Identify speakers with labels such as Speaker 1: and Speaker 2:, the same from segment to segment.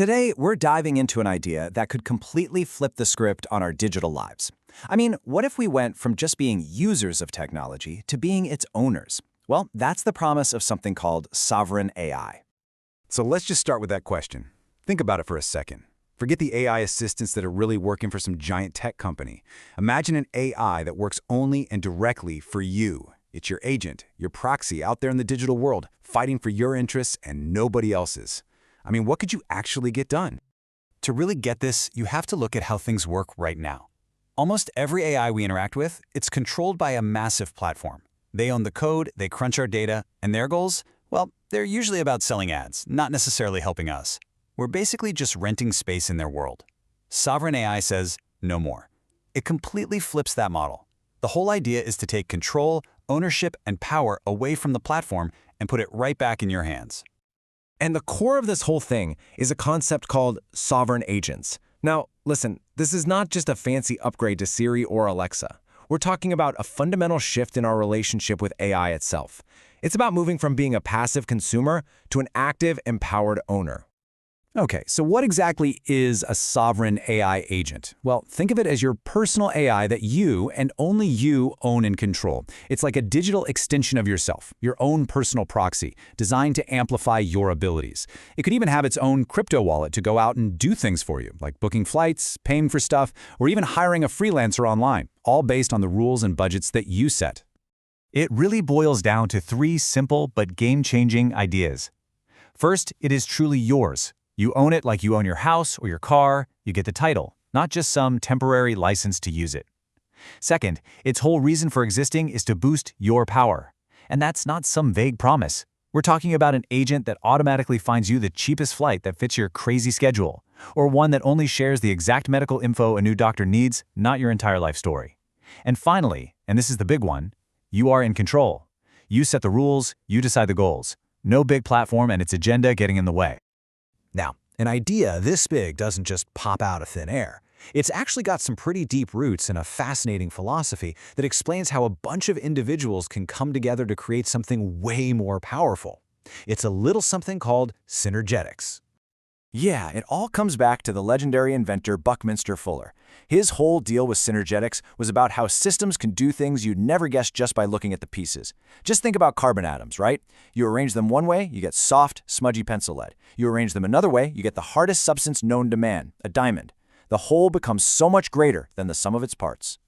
Speaker 1: Today, we're diving into an idea that could completely flip the script on our digital lives. I mean, what if we went from just being users of technology to being its owners? Well, that's the promise of something called sovereign AI.
Speaker 2: So let's just start with that question. Think about it for a second. Forget the AI assistants that are really working for some giant tech company. Imagine an AI that works only and directly for you. It's your agent, your proxy out there in the digital world, fighting for your interests and nobody else's. I mean, what could you actually get done?
Speaker 3: To really get this, you have to look at how things work right now. Almost every AI we interact with, it's controlled by a massive platform. They own the code, they crunch our data, and their goals? Well, they're usually about selling ads, not necessarily helping us. We're basically just renting space in their world. Sovereign AI says, no more. It completely flips that model. The whole idea is to take control, ownership, and power away from the platform and put it right back in your hands.
Speaker 1: And the core of this whole thing is a concept called sovereign agents. Now, listen, this is not just a fancy upgrade to Siri or Alexa. We're talking about a fundamental shift in our relationship with AI itself. It's about moving from being a passive consumer to an active, empowered owner.
Speaker 3: Okay, so what exactly is a sovereign AI agent? Well, think of it as your personal AI that you and only you own and control. It's like a digital extension of yourself, your own personal proxy, designed to amplify your abilities. It could even have its own crypto wallet to go out and do things for you, like booking flights, paying for stuff, or even hiring a freelancer online, all based on the rules and budgets that you set. It really boils down to three simple but game-changing ideas. First, it is truly yours. You own it like you own your house or your car. You get the title, not just some temporary license to use it. Second, its whole reason for existing is to boost your power. And that's not some vague promise. We're talking about an agent that automatically finds you the cheapest flight that fits your crazy schedule, or one that only shares the exact medical info a new doctor needs, not your entire life story. And finally, and this is the big one, you are in control. You set the rules, you decide the goals. No big platform and its agenda getting in the way.
Speaker 4: Now, an idea this big doesn't just pop out of thin air. It's actually got some pretty deep roots in a fascinating philosophy that explains how a bunch of individuals can come together to create something way more powerful. It's a little something called Synergetics.
Speaker 1: Yeah, it all comes back to the legendary inventor Buckminster Fuller. His whole deal with Synergetics was about how systems can do things you'd never guess just by looking at the pieces. Just think about carbon atoms, right? You arrange them one way, you get soft, smudgy pencil lead. You arrange them another way, you get the hardest substance known to man, a diamond. The whole becomes so much greater than the sum of its parts.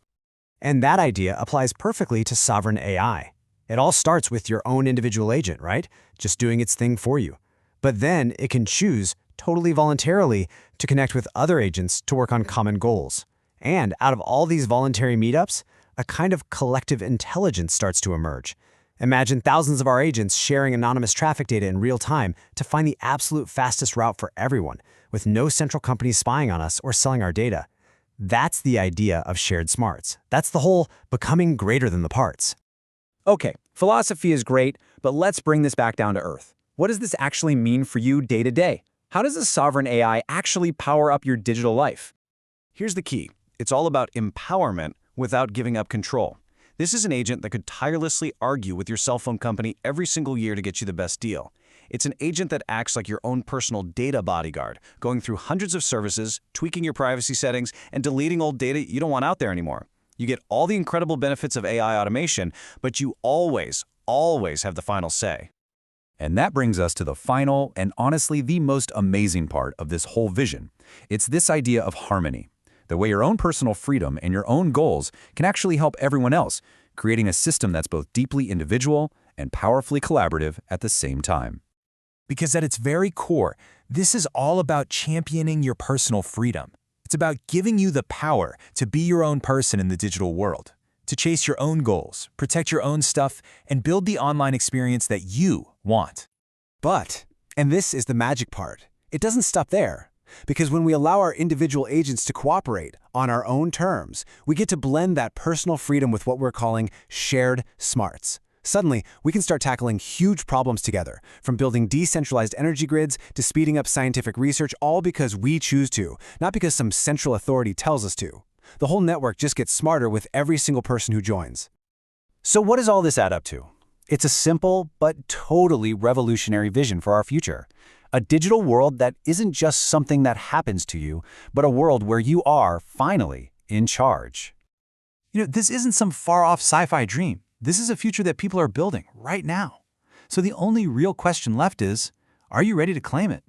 Speaker 4: And that idea applies perfectly to sovereign AI. It all starts with your own individual agent, right? Just doing its thing for you. But then it can choose, totally voluntarily, to connect with other agents to work on common goals. And out of all these voluntary meetups, a kind of collective intelligence starts to emerge. Imagine thousands of our agents sharing anonymous traffic data in real time to find the absolute fastest route for everyone, with no central company spying on us or selling our data. That's the idea of shared smarts. That's the whole becoming greater than the parts.
Speaker 1: Okay, philosophy is great, but let's bring this back down to earth. What does this actually mean for you day to day? How does a sovereign AI actually power up your digital life? Here's the key. It's all about empowerment without giving up control. This is an agent that could tirelessly argue with your cell phone company every single year to get you the best deal. It's an agent that acts like your own personal data bodyguard, going through hundreds of services, tweaking your privacy settings, and deleting old data you don't want out there anymore. You get all the incredible benefits of AI automation, but you always have the final say.
Speaker 2: And that brings us to the final and honestly the most amazing part of this whole vision. It's this idea of harmony, the way your own personal freedom and your own goals can actually help everyone else, creating a system that's both deeply individual and powerfully collaborative at the same time.
Speaker 5: Because at its very core, this is all about championing your personal freedom. It's about giving you the power to be your own person in the digital world, to chase your own goals, protect your own stuff, and build the online experience that you want.
Speaker 4: But, and this is the magic part, it doesn't stop there. Because when we allow our individual agents to cooperate on our own terms, we get to blend that personal freedom with what we're calling shared smarts. Suddenly, we can start tackling huge problems together, from building decentralized energy grids to speeding up scientific research, all because we choose to, not because some central authority tells us to. The whole network just gets smarter with every single person who joins.
Speaker 1: So what does all this add up to? It's a simple but totally revolutionary vision for our future.
Speaker 3: A digital world that isn't just something that happens to you, but a world where you are, finally, in charge.
Speaker 5: This isn't some far-off sci-fi dream. This is a future that people are building right now. So the only real question left is, are you ready to claim it?